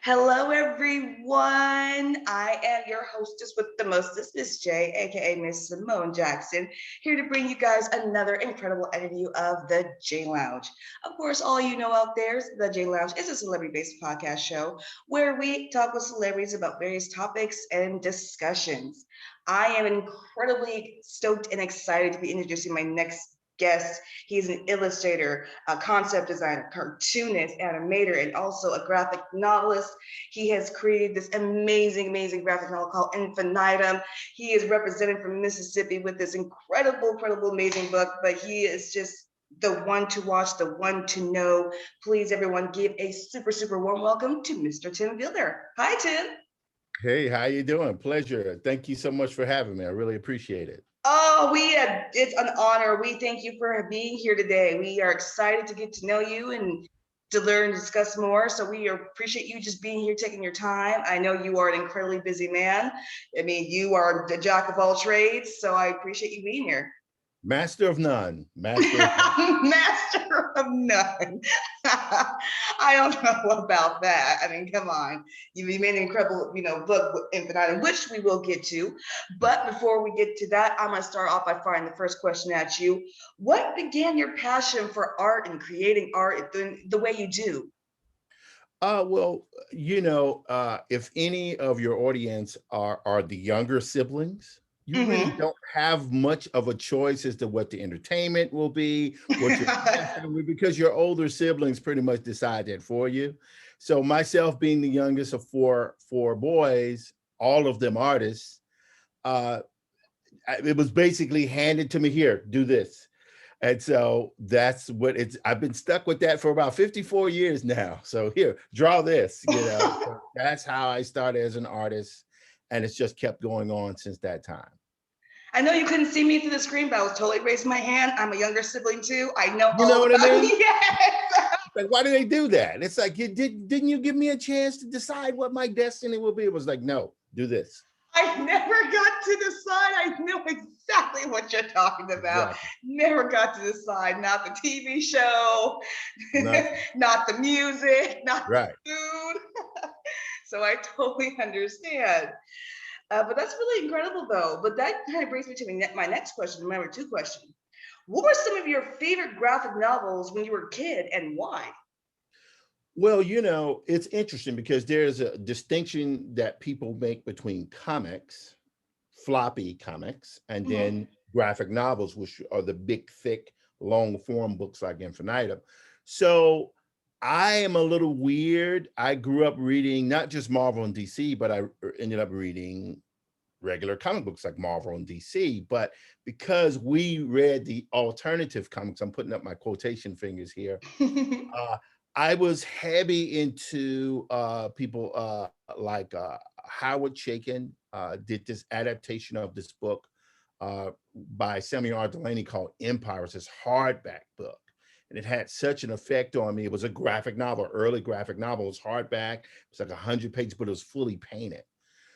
Hello, everyone. I am your hostess with the mostest, Miss J, aka Miss Simone Jackson, here to bring you guys another incredible interview of the J Lounge. Of course, all you know out there, the J Lounge is a celebrity-based podcast show where we talk with celebrities about various topics and discussions. I am incredibly stoked and excited to be introducing my next guest. He's an illustrator, a concept designer, cartoonist, animator, and also a graphic novelist. He has created this amazing graphic novel called Infinitum. He is represented from Mississippi with this incredible, amazing book, but he is just the one to watch, the one to know. Please, everyone, give a super warm welcome to Mr. Tim Fielder. Hi, Tim. Hey, how you doing? Pleasure. Thank you so much for having me. I really appreciate it. Oh, it's an honor. We thank you for being here today. We are excited to get to know you and to learn and discuss more. So we appreciate you just being here, taking your time. I know you are an incredibly busy man. I mean, you are the jack of all trades. So I appreciate you being here. Master of none. Master of none. Master of none. I don't know about that. I mean, come on. You made an incredible, book, Infinitum, which we will get to. But before we get to that, I'm going to start off by firing the first question at you. What began your passion for art and creating art the way you do? Well, if any of your audience are the younger siblings, you really Mm-hmm. don't have much of a choice as to what the entertainment will be, what your passion will be, because your older siblings pretty much decide that for you. So myself being the youngest of four boys, all of them artists, uh, it was basically handed to me here, do this. And so that's what it's, I've been stuck with that for about 54 years now. So here, draw this. So that's how I started as an artist. And it's just kept going on since that time. I know you couldn't see me through the screen, but I was totally raising my hand. I'm a younger sibling too. I know You know all what I about mean? yes. Like, why do they do that? It's like, didn't you give me a chance to decide what my destiny will be? It was like, no, do this. I never got to decide. I know exactly what you're talking about. Exactly. Never got to decide. Not the TV show, Nothing. not the music, not Right. the food. So I totally understand. But that's really incredible, though. But that kind of brings me to my next question, my number two question. What were some of your favorite graphic novels when you were a kid and why? Well, it's interesting because there's a distinction that people make between comics, floppy comics, and Mhm. then graphic novels, which are the big, thick, long form books like Infinitum. So I am a little weird. I grew up reading not just Marvel and DC, but I ended up reading regular comic books like Marvel and DC. But because we read the alternative comics, I'm putting up my quotation fingers here. Uh, I was heavy into people like Howard Chaykin did this adaptation of this book by Samuel R. Delaney called Empire. It's this hardback book. And it had such an effect on me. It was a graphic novel, early graphic novel. It was hardback. It was like 100 pages, but it was fully painted.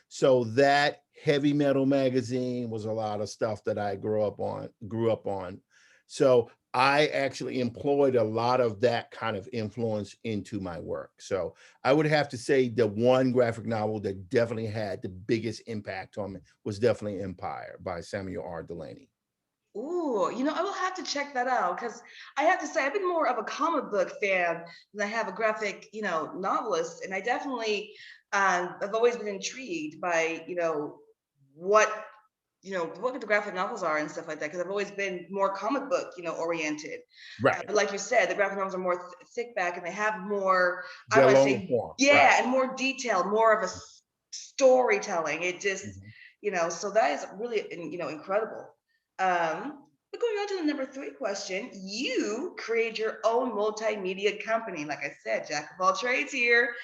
So that heavy metal magazine was a lot of stuff that I grew up on. So I actually employed a lot of that kind of influence into my work. So I would have to say the one graphic novel that definitely had the biggest impact on me was definitely Empire by Samuel R. Delaney. Ooh, I will have to check that out because I have to say I've been more of a comic book fan than I have a graphic, novelist, and I definitely I've always been intrigued by, what what the graphic novels are and stuff like that because I've always been more comic book, oriented. Right. But like you said, the graphic novels are more thick back and they have more, I They're want to long say, form. Right. yeah, and more detail, more of a storytelling. It just, Mhm. so that is really, incredible. But going on to the number three question, you create your own multimedia company. Like I said, jack of all trades here.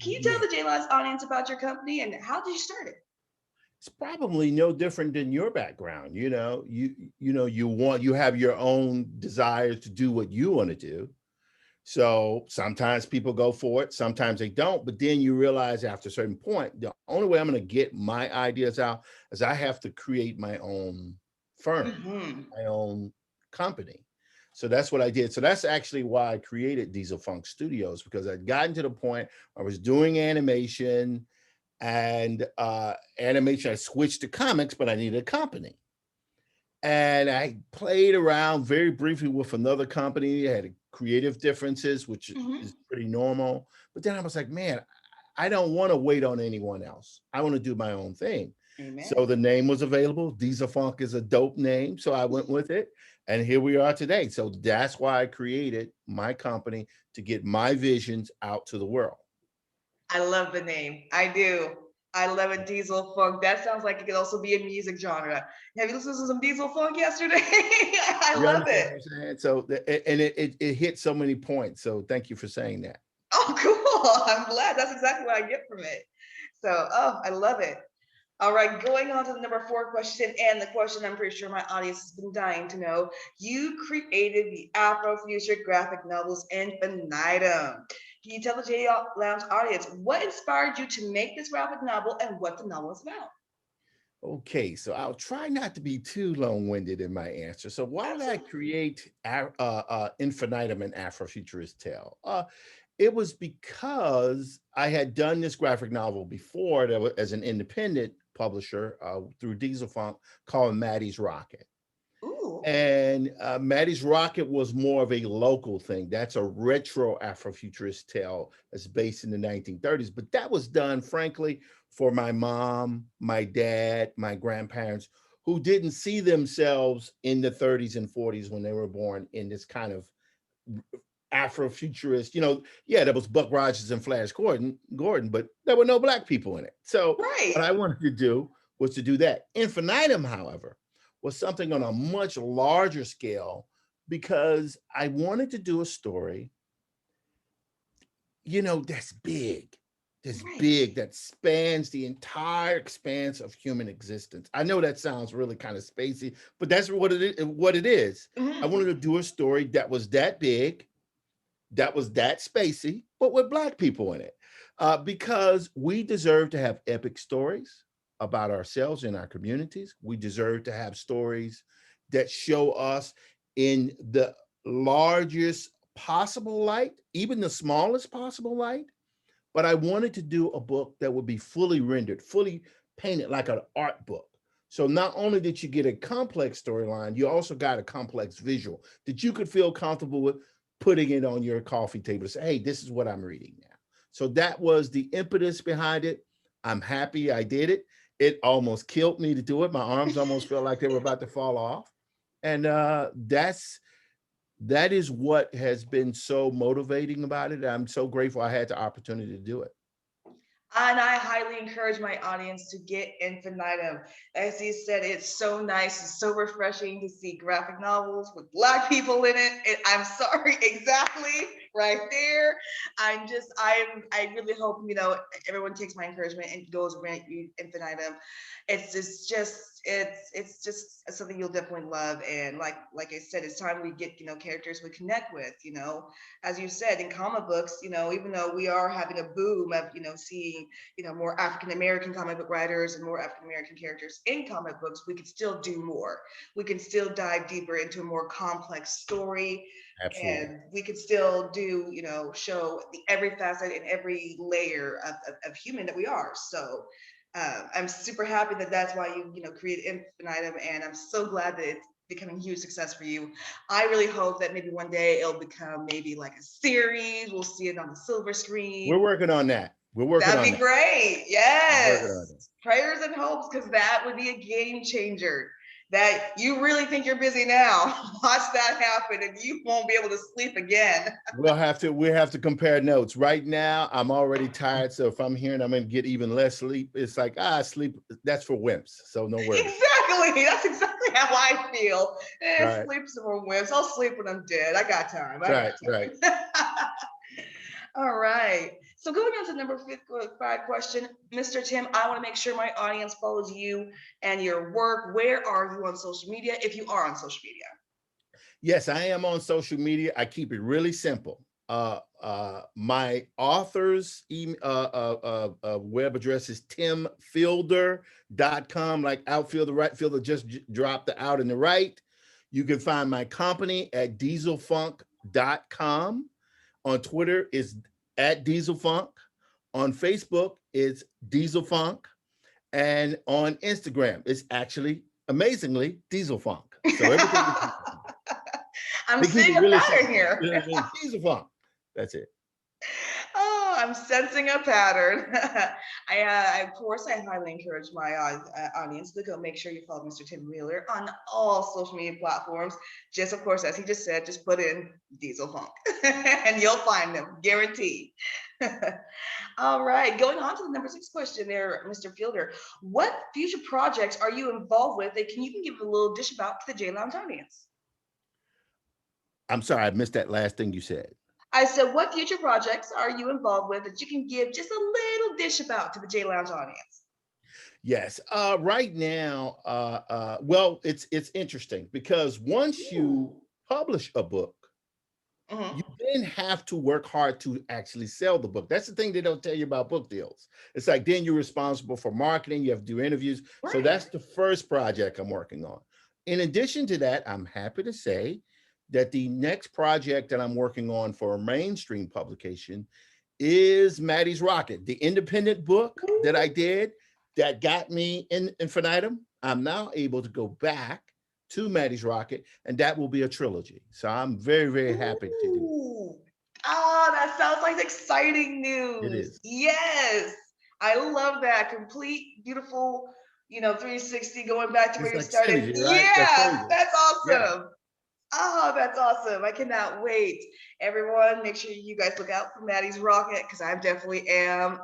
Can you tell Yeah. the J-Lives audience about your company and how did you start it? It's probably no different than your background. You have your own desires to do what you want to do. So sometimes people go for it, sometimes they don't. But then you realize after a certain point, the only way I'm going to get my ideas out is I have to create my own firm, Mm-hmm. my own company. So that's what I did. So that's actually why I created Diesel Funk Studios, because I'd gotten to the point I was doing animation, and animation, I switched to comics, but I needed a company. And I played around very briefly with another company, had creative differences, which is Mhm. pretty normal. But then I was like, man, I don't want to wait on anyone else. I want to do my own thing. So Amen. the name was available. Diesel Funk is a dope name. So I went with it. And here we are today. So that's why I created my company, to get my visions out to the world. I love the name. I do. I love it, Diesel Funk. That sounds like it could also be a music genre. Have you listened to some Diesel Funk yesterday? I You love understand it. what I'm saying? So, and it hit so many points. So thank you for saying that. Oh, cool. I'm glad. That's exactly what I get from it. So, oh, I love it. All right, going on to the number 4 question, and the question I'm pretty sure my audience has been dying to know. You created the Afrofuture graphic novels Infinitum. Can you tell the J Lounge audience what inspired you to make this graphic novel and what the novel is about? Okay, so I'll try not to be too long-winded in my answer. So why did I Absolutely. create Infinitum and Afrofuturist Tale? It was because I had done this graphic novel before that as an independent publisher through Diesel Funk, called Maddie's Rocket. Ooh, And Maddie's Rocket was more of a local thing. That's a retro Afrofuturist tale that's based in the 1930s. But that was done, frankly, for my mom, my dad, my grandparents, who didn't see themselves in the 30s and 40s when they were born in this kind of Afrofuturist. Yeah, there was Buck Rogers and Flash Gordon, but there were no black people in it. So what right. I wanted to do was to do that. Infinitum, however, was something on a much larger scale, because I wanted to do a story, that's Right. big, that spans the entire expanse of human existence. I know that sounds really kind of spacey, but that's what it is. I Mhm. wanted to do a story that was that big, that was that spacey, but with black people in it, because we deserve to have epic stories about ourselves and our communities. We deserve to have stories that show us in the largest possible light, even the smallest possible light. But I wanted to do a book that would be fully rendered, fully painted, like an art book. So not only did you get a complex storyline, you also got a complex visual that you could feel comfortable with putting it on your coffee table to say, hey, this is what I'm reading now. So that was the impetus behind it. I'm happy I did it. It almost killed me to do it. My arms almost felt like they were about to fall off. And that is what has been so motivating about it. I'm so grateful I had the opportunity to do it. And I highly encourage my audience to get Infinitum. As he said, it's so nice, it's so refreshing to see graphic novels with black people in it. And I'm sorry, exactly right there. I really hope everyone takes my encouragement and goes read Infinitum. It's just something you'll definitely love. And like I said, it's time we get characters we connect with. As you said, in comic books, even though we are having a boom of seeing more African American comic book writers and more African American characters in comic books, we could still do more. We can still dive deeper into a more complex story, Absolutely. and we could still do show every facet and every layer of human that we are. So I'm super happy that that's why you created Infinitum, and I'm so glad that it's becoming a huge success for you. I really hope that maybe one day it'll become maybe like a series. We'll see it on the silver We're screen. working on that. We're working That'd on be that. great. We're working on Yes. that. Prayers and hopes, because that would be a game changer. That you really think you're busy now. Watch that happen and you won't be able to sleep again. We have to compare notes. Right now, I'm already tired. So if I'm hearing I'm gonna get even less sleep, it's like, sleep, that's for wimps. So no worries. Exactly. That's exactly how I feel. Right. Sleep some more wimps. I'll sleep when I'm dead. I got time. I Right. Right. got time. All right. So going on to number 5 question, Mr. Tim, I want to make sure my audience follows you and your work. Where are you on social media, if you are on social media? Yes, I am on social media. I keep it really simple. My author's web address is timfielder.com, like outfielder, right fielder, just drop the out and the right. You can find my company at dieselfunk.com. On Twitter is at dieselfunk. On Facebook it's dieselfunk. And on Instagram it's actually amazingly dieselfunk. So everything is I'm they keep seeing it a really pattern simple. here. Dieselfunk. That's it. Oh, I'm sensing a pattern. Of course, I highly encourage my audience to go make sure you follow Mr. Tim Wheeler on all social media platforms. Just, of course, as he just said, just put in Diesel Funk and you'll find them, guaranteed. All right, going on to the number 6 question there, Mr. Fielder. What future projects are you involved with that can you can give a little dish about to the J Lounge audience? I'm sorry, I missed that last thing you said. I said, what future projects are you involved with that you can give just a little dish about to the J Lounge audience? Yes. Right now, well, it's interesting because once you Ooh. publish a book, you Mhm. then have to work hard to actually sell the book. That's the thing they don't tell you about book deals. It's like then you're responsible for marketing, you have to do interviews. So Right. that's the first project I'm working on. In addition to that, I'm happy to say that the next project that I'm working on for a mainstream publication is Maddie's Rocket, the independent book that I did that got me in infinitum. I'm now able to go back to Maddie's Rocket, and that will be a trilogy. So I'm very, very happy to do that. Ooh. Oh, that sounds like exciting It news. is. Yes. I love that. Complete, beautiful, 360 going back to where It's you like started. synergy, right? That's Yeah, crazy. that's Yeah. awesome. Oh, that's awesome. I cannot wait. Everyone, make sure you guys look out for Maddie's Rocket because I definitely am.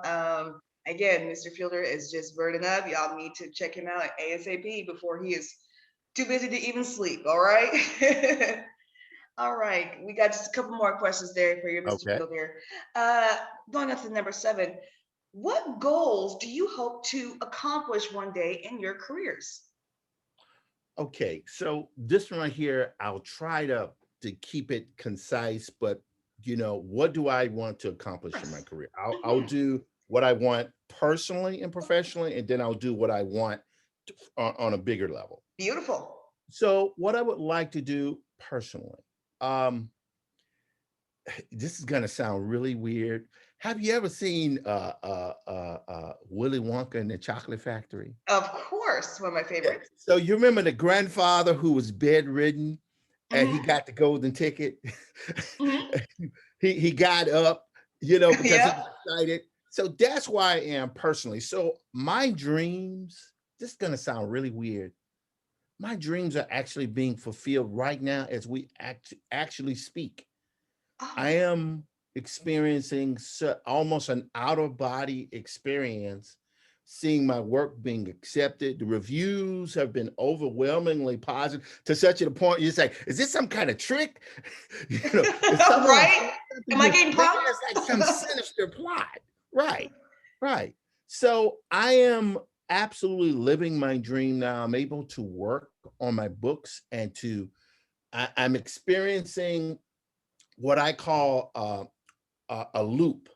Again, Mr. Fielder is just burning up. Y'all need to check him out ASAP before he is too busy to even sleep. All right. All right. We got just a couple more questions there for you, Mr. Okay. Fielder. Uh, Going up to number 7. What goals do you hope to accomplish one day in your careers? Okay. So this one right here, I'll try to keep it concise, but what do I want to Of accomplish in my course. career? I'll Mhm. do what I want personally and professionally, and then I'll do what I want on a bigger level. Beautiful. So what I would like to do personally, um, this is gonna sound really weird. Have you ever seen Willy Wonka and the Chocolate Factory? Of course, one of my Yeah. favorites. So you remember the grandfather who was bedridden and he Hmm. got the golden ticket? Hmm. He got up, because he Yep. was excited. So that's why I am personally. So my dreams, this is gonna sound really weird. My dreams are actually being fulfilled right now as we actually speak. I Oh, am experiencing almost an out of body experience, seeing my work being accepted. The reviews have been overwhelmingly positive to such a point you're like, is this some kind of trick? Is someone right? something Am I you getting maybe punked? it's like some sinister plot. Right, right. So I am absolutely living my dream now. I'm able to work on my books and I'm experiencing what I call a loop,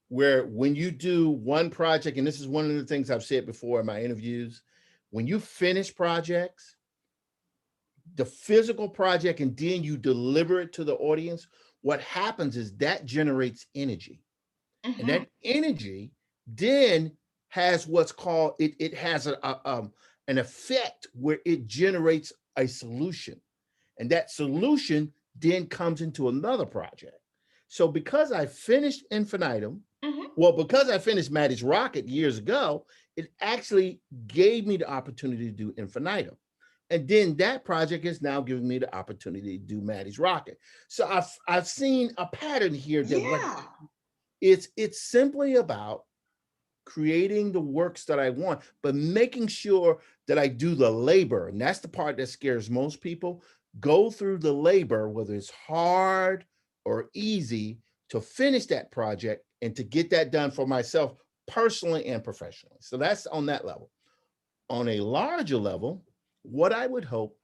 where when you do one project, and this is one of the things I've said before in my interviews, when you finish projects, the physical project, and then you deliver it to the audience, what happens is that generates energy. And Hmm. that energy then has what's called it has an effect where it generates a solution. And that solution then comes into another project. So because I finished Infinitum, Hmm. well, because I finished Maddie's Rocket years ago, it actually gave me the opportunity to do Infinitum. And then that project is now giving me the opportunity to do Maddie's Rocket. So I've seen a pattern here that what Yeah. it's simply about creating the works that I want, but making sure that I do the labor. And that's the part that scares most people. Go through the labor, whether it's hard or easy, to finish that project and to get that done for myself personally and professionally. So that's on that level. On a larger level, what I would hope,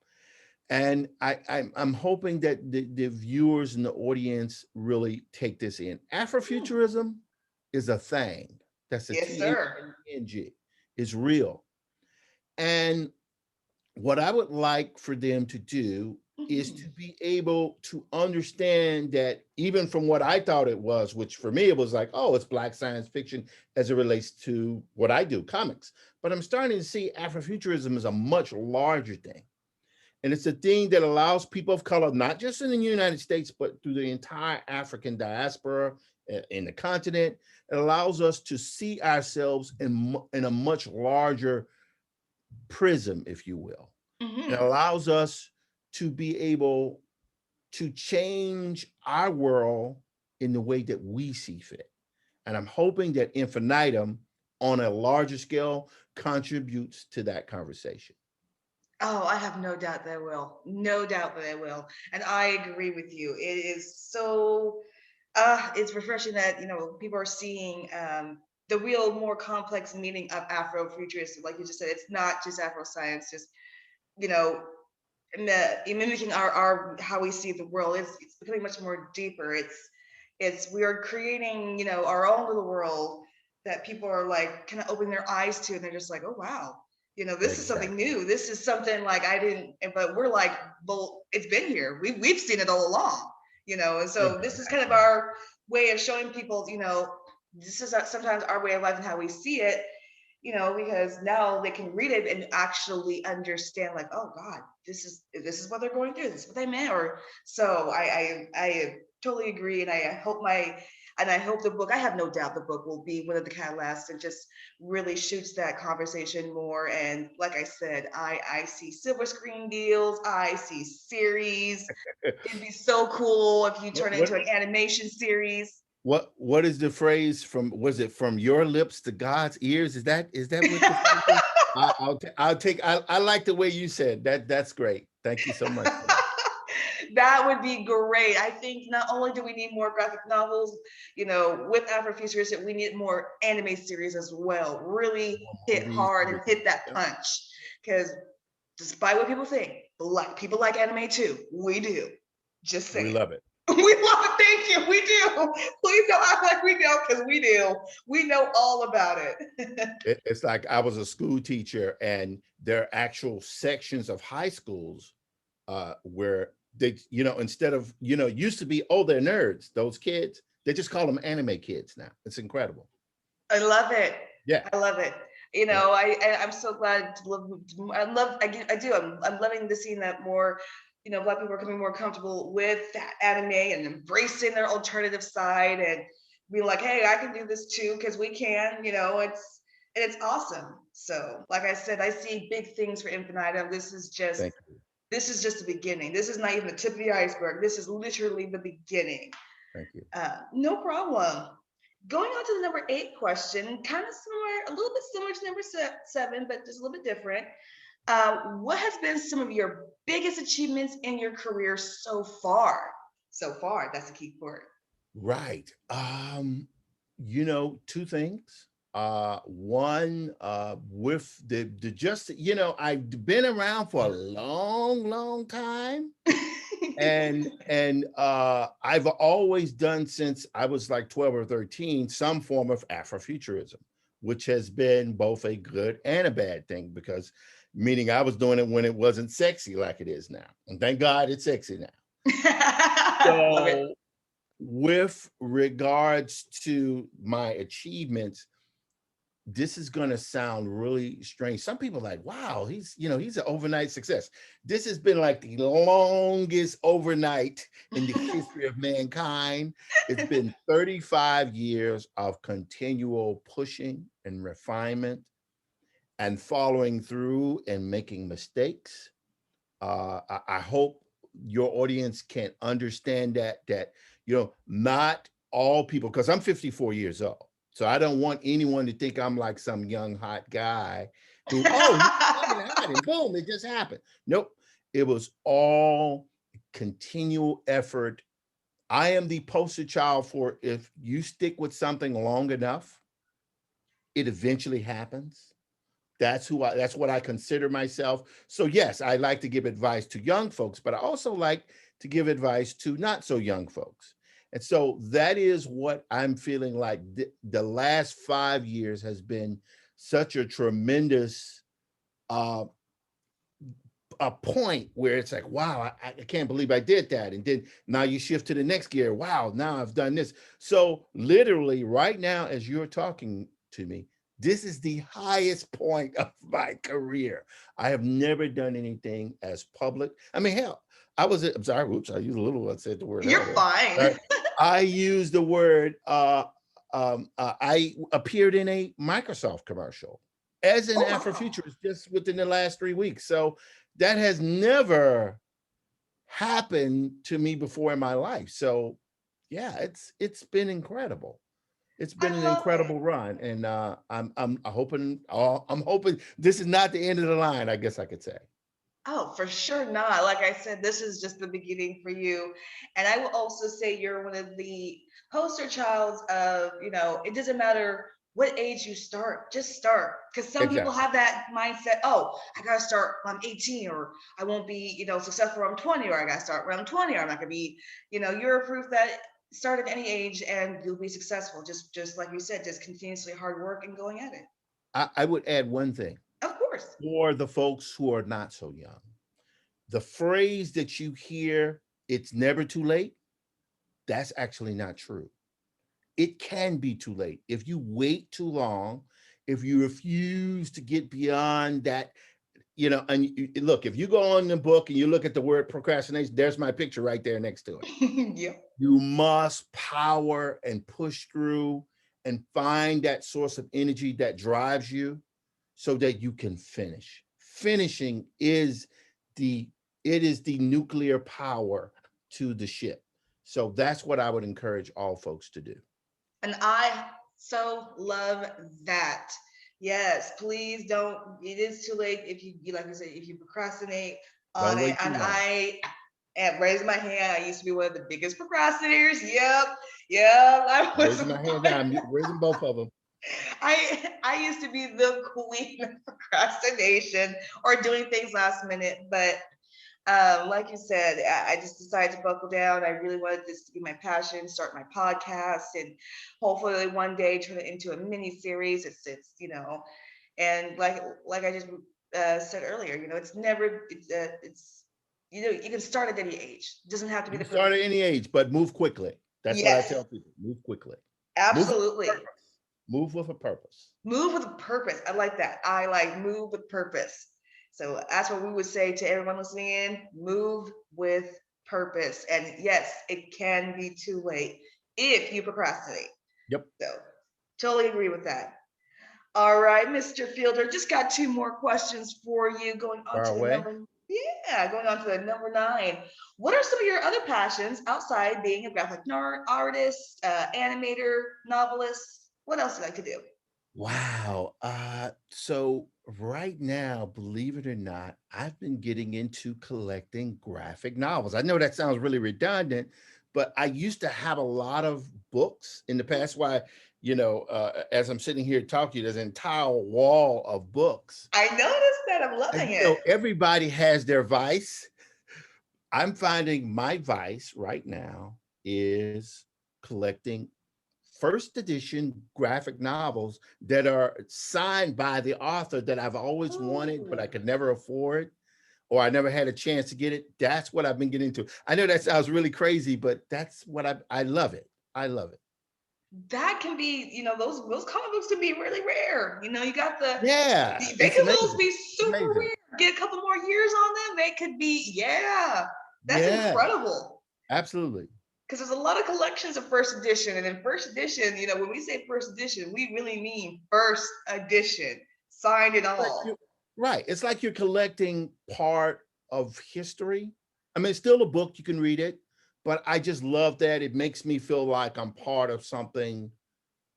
and I'm hoping that the viewers and the audience really take this in. Mm. Afrofuturism is a thing. That's a Yes, sir. THNG. It's real. And what I would like for them to do is Mhm. to be able to understand that even from what I thought it was, which for me it was like, oh, it's Black science fiction as it relates to what I do, comics. But I'm starting to see Afrofuturism as a much larger thing. And it's a thing that allows people of color, not just in the United States, but through the entire African diaspora in the continent. It allows us to see ourselves in a much larger prism, if you will. It Mhm. allows us to be able to change our world in the way that we see fit. And I'm hoping that Infinitum, on a larger scale, contributes to that conversation. Oh, I have no doubt that I will. No doubt that I will. And I agree with you. It is so it's refreshing that people are seeing the real, more complex meaning of Afrofuturism. Like you just said, it's not just Afro science, just you know, mimicking our how we see the world. It's becoming much more deeper. It's we are creating our own little world that people are like kind of opening their eyes to, and they're just like, oh wow, this is something Exactly. new. This is something like I didn't. But we're like, well, it's been here. We've seen it all along. And so this is kind of Exactly. our way of showing people. This is sometimes our way of life and how we see it, because now they can read it and actually understand, like, oh God, this is what they're going through. This is what they meant. Or so I totally agree, and I hope the book. I have no doubt the book will be one of the catalysts and just really shoots that conversation more. And like I said, I see silver screen deals. I see series. It'd be so cool if you What turn it what into an animation series. what is the phrase from? Was it from your lips to God's ears? Is that what the phrase is? I'll take. I like the way you said that. That's great. Thank you so much for that. That would be great. I think not only do we need more graphic novels, with Afrofuturism, we need more anime series as well. Really hit Movies, hard and everything. hit that Yep. punch. Because despite what people think, black people like anime too. We do. Just We saying. love it. We love it. Thank you. We do. Please don't act like we know, because we do. We know all about it. It's like I was a school teacher, and there are actual sections of high schools where they, instead of, used to be, oh, they're nerds, those kids, they just call them anime kids now. It's incredible. I love it. Yeah. I love it. Yeah. I'm so glad to love. I do. I'm loving the scene that more, Black people are becoming more comfortable with that anime and embracing their alternative side and being like, hey, I can do this too because we can. It's awesome. So, like I said, I see big things for Infinitum. Thank you. This is just the beginning. This is not even the tip of the iceberg. This is literally the beginning. Thank you. No problem. Going on to the number 8 question, kind of similar, a little bit similar to number 7, but just a little bit different. What has been some of your biggest achievements in your career so far? So far, that's the key word. Right. Two things. One, with the just, I've been around for a long, long time. And I've always done, since I was like 12 or 13, some form of Afrofuturism, which has been both a good and a bad thing, because meaning I was doing it when it wasn't sexy like it is now. And thank God it's sexy now. Love it. So with regards to my achievements, this is going to sound really strange. Some people are like, wow, he's an overnight success. This has been like the longest overnight in the history of mankind. It's been 35 years of continual pushing and refinement and following through and making mistakes. I hope your audience can understand that not all people, because I'm 54 years old, so I don't want anyone to think I'm like some young hot guy who, oh, he's coming out and boom, it just happened. Nope, it was all continual effort. I am the poster child for, if you stick with something long enough, it eventually happens. That's what I consider myself. So yes, I like to give advice to young folks, but I also like to give advice to not so young folks. And so that is what I'm feeling like. The last 5 years has been such a tremendous uh, a point where it's like, wow, I can't believe I did that. And then now you shift to the next gear. Wow, now I've done this. So literally right now, as you're talking to me, this is the highest point of my career. I have never done anything as public. I mean, hell, I'm sorry, oops, I used a little, I said the word You're hell there. fine. I used the word, I appeared in a Microsoft commercial as an Oh, wow. Afrofuturist just within the last 3 weeks. So that has never happened to me before in my life. So yeah, it's been incredible. It's been I an love it. incredible run, and I'm hoping I'm hoping this is not the end of the line. I guess I could say. Oh, for sure not. Like I said, this is just the beginning for you. And I will also say you're one of the poster childs of, it doesn't matter what age you start, just start. Because some people Exactly. have that mindset, oh, I gotta start when I'm 18, or I won't be, successful when I'm 20, or I gotta start when I'm 20, or I'm not gonna be, you're a proof that start at any age and you'll be successful. Just like you said, just continuously hard work and going at it. I would add one thing Of course. for the folks who are not so young. The phrase that you hear, "It's never too late," that's actually not true. It can be too late. If you wait too long, if you refuse to get beyond that, and look, if you go on the book and you look at the word procrastination, there's my picture right there next to it. Yep. You must power and push through and find that source of energy that drives you so that you can finish. Finishing is the it is the nuclear power to the ship. So that's what I would encourage all folks to do. And I so love that. Yes, please don't. It is too late if you like I said, if you procrastinate on Don't it. wait too And long. I raise my hand. I used to be one of the biggest procrastinators. Yep, yep. I was Raising my hand now. I'm raising both of them. I used to be the queen of procrastination or doing things last minute, but like you said, I just decided to buckle down. I really wanted this to be my passion, start my podcast, and hopefully one day turn it into a mini series. And like I just said earlier, it's never it's you can start at any age. It doesn't have to be You the can start perfect. at any age, but move quickly. That's what I Yes, tell people. Move quickly. Move with a absolutely. purpose. Move with a purpose. Move with purpose. I like that. I like move with purpose. So that's what we would say to everyone listening in. Move with purpose. And yes, it can be too late if you procrastinate. Yep. So totally agree with that. All right, Mr. Fielder, just got two more questions for you. Going on Far to the away. number, yeah, going on to the number 9. What are some of your other passions outside being a graphic artist, animator, novelist? What else do you like to do? Wow. So right now, believe it or not, I've been getting into collecting graphic novels. I know that sounds really redundant, but I used to have a lot of books in the past. Why, as I'm sitting here talking to you, there's an entire wall of books. I noticed that. I'm And loving it. everybody has their vice. I'm finding my vice right now is collecting first edition graphic novels that are signed by the author that I've always wanted, but I Ooh, could never afford, or I never had a chance to get it. That's what I've been getting into. I know that sounds really crazy, but that's what I love it. I love it. that can be, those comic books can be really rare. You got Yeah, they it's could those amazing. be It's super amazing. rare. Get a couple more years on them, they could be, yeah. That's Yeah, incredible. absolutely. Because there's a lot of collections of first edition, and in first edition, when we say first edition, we really mean first edition, signed and Like all. right. It's like you're collecting part of history. I mean, it's still a book, you can read it, but I just love that it makes me feel like I'm part of something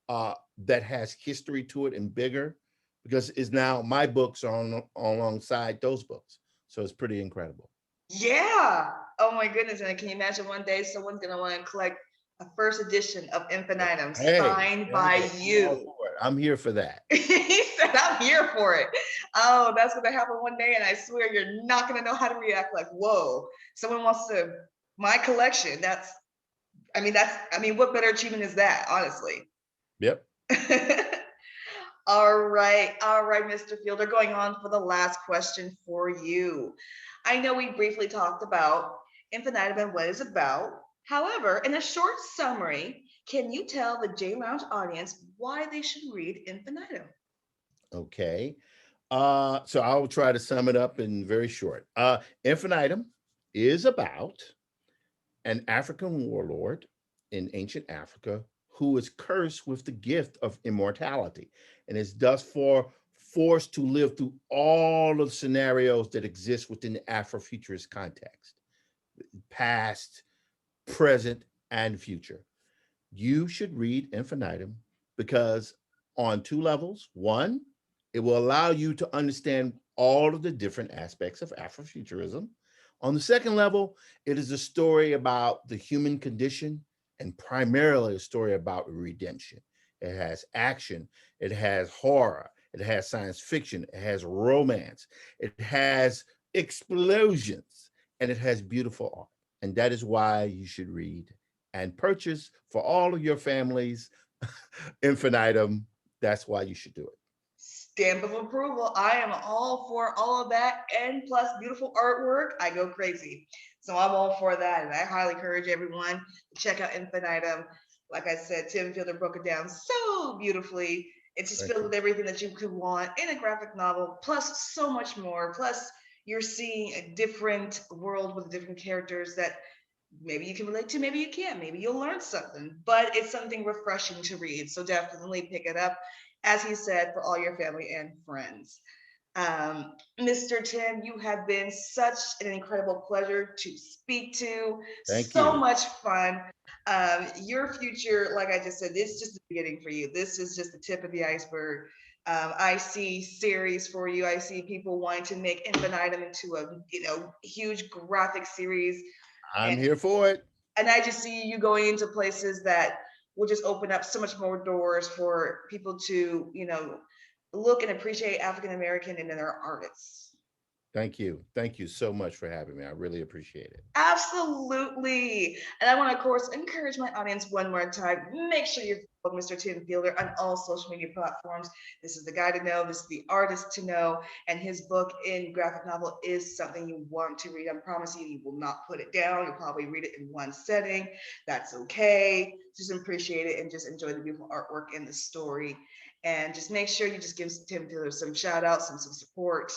that has history to it and bigger because it's now my books are alongside those books. So it's pretty incredible. Yeah. Oh my goodness. And can you imagine one day someone's gonna want to collect a first edition of Infinitum Hey, signed by hey, I'm all you? for it. I'm here for that. He said, I'm here for it. Oh, that's gonna happen one day, and I swear you're not gonna know how to react. Like, whoa, someone wants to my collection. What better achievement is that, honestly? Yep. All right, Mr. Fielder, going on for the last question for you. I know we briefly talked about Infinitum and what it's about. However, in a short summary, can you tell the J Lounge audience why they should read Infinitum? Okay. So I'll try to sum it up in very short. Infinitum is about an African warlord in ancient Africa who is cursed with the gift of immortality and is thus forced to live through all of the scenarios that exist within the Afrofuturist context, past, present, and future. You should read Infinitum because on two levels. One, it will allow you to understand all of the different aspects of Afrofuturism. On the second level, it is a story about the human condition and primarily a story about redemption. It has action, it has horror, it has science fiction, it has romance, it has explosions, and it has beautiful art. And that is why you should read and purchase for all of your families infinitum. That's why you should do it. Stamp of approval. I am all for all of that. And plus, beautiful artwork. I go crazy. So I'm all for that. And I highly encourage everyone to check out Infinitum. Like I said, Tim Fielder broke it down so beautifully. It's just Thank filled you. with everything that you could want in a graphic novel, plus so much more. Plus, you're seeing a different world with different characters that maybe you can relate to, maybe you can't, maybe you'll learn something, but it's something refreshing to read. So definitely pick it up, as he said, for all your family and friends. Mr. Tim, you have been such an incredible pleasure to speak to. Thank So you. much fun. Your future, like I just said, it's just the beginning for you. This is just the tip of the iceberg. I see series for you. I see people wanting to make Infinitum into a huge graphic series, I'm and here for it. I just see you going into places that will just open up so much more doors for people to, look and appreciate African American and their artists. Thank you. Thank you so much for having me. I really appreciate it. Absolutely. And I want to, of course, encourage my audience one more time. Make sure you follow Mr. Tim Fielder on all social media platforms. This is the guy to know. This is the artist to know. And his book in graphic novel is something you want to read. I promise you, you will not put it down. You'll probably read it in one setting. That's okay. Just appreciate it and just enjoy the beautiful artwork and the story. And just make sure you just give Tim Fielder some shout outs and some support,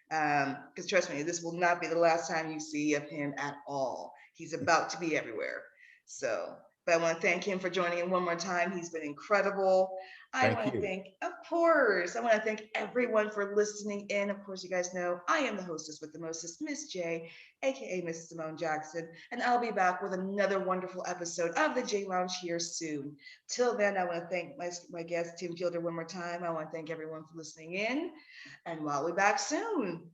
because trust me, this will not be the last time you see of him at all. He's about to be everywhere. So, but I want to thank him for joining in one more time. He's been incredible. I Thank want to you. thank, of course, I want to thank everyone for listening in. Of course, you guys know I am the hostess with the mostest, Miss J, aka Miss Simone Jackson, and I'll be back with another wonderful episode of the J Lounge here soon. Till then, I want to thank my guest Tim Fielder one more time. I want to thank everyone for listening in, and we'll be back soon.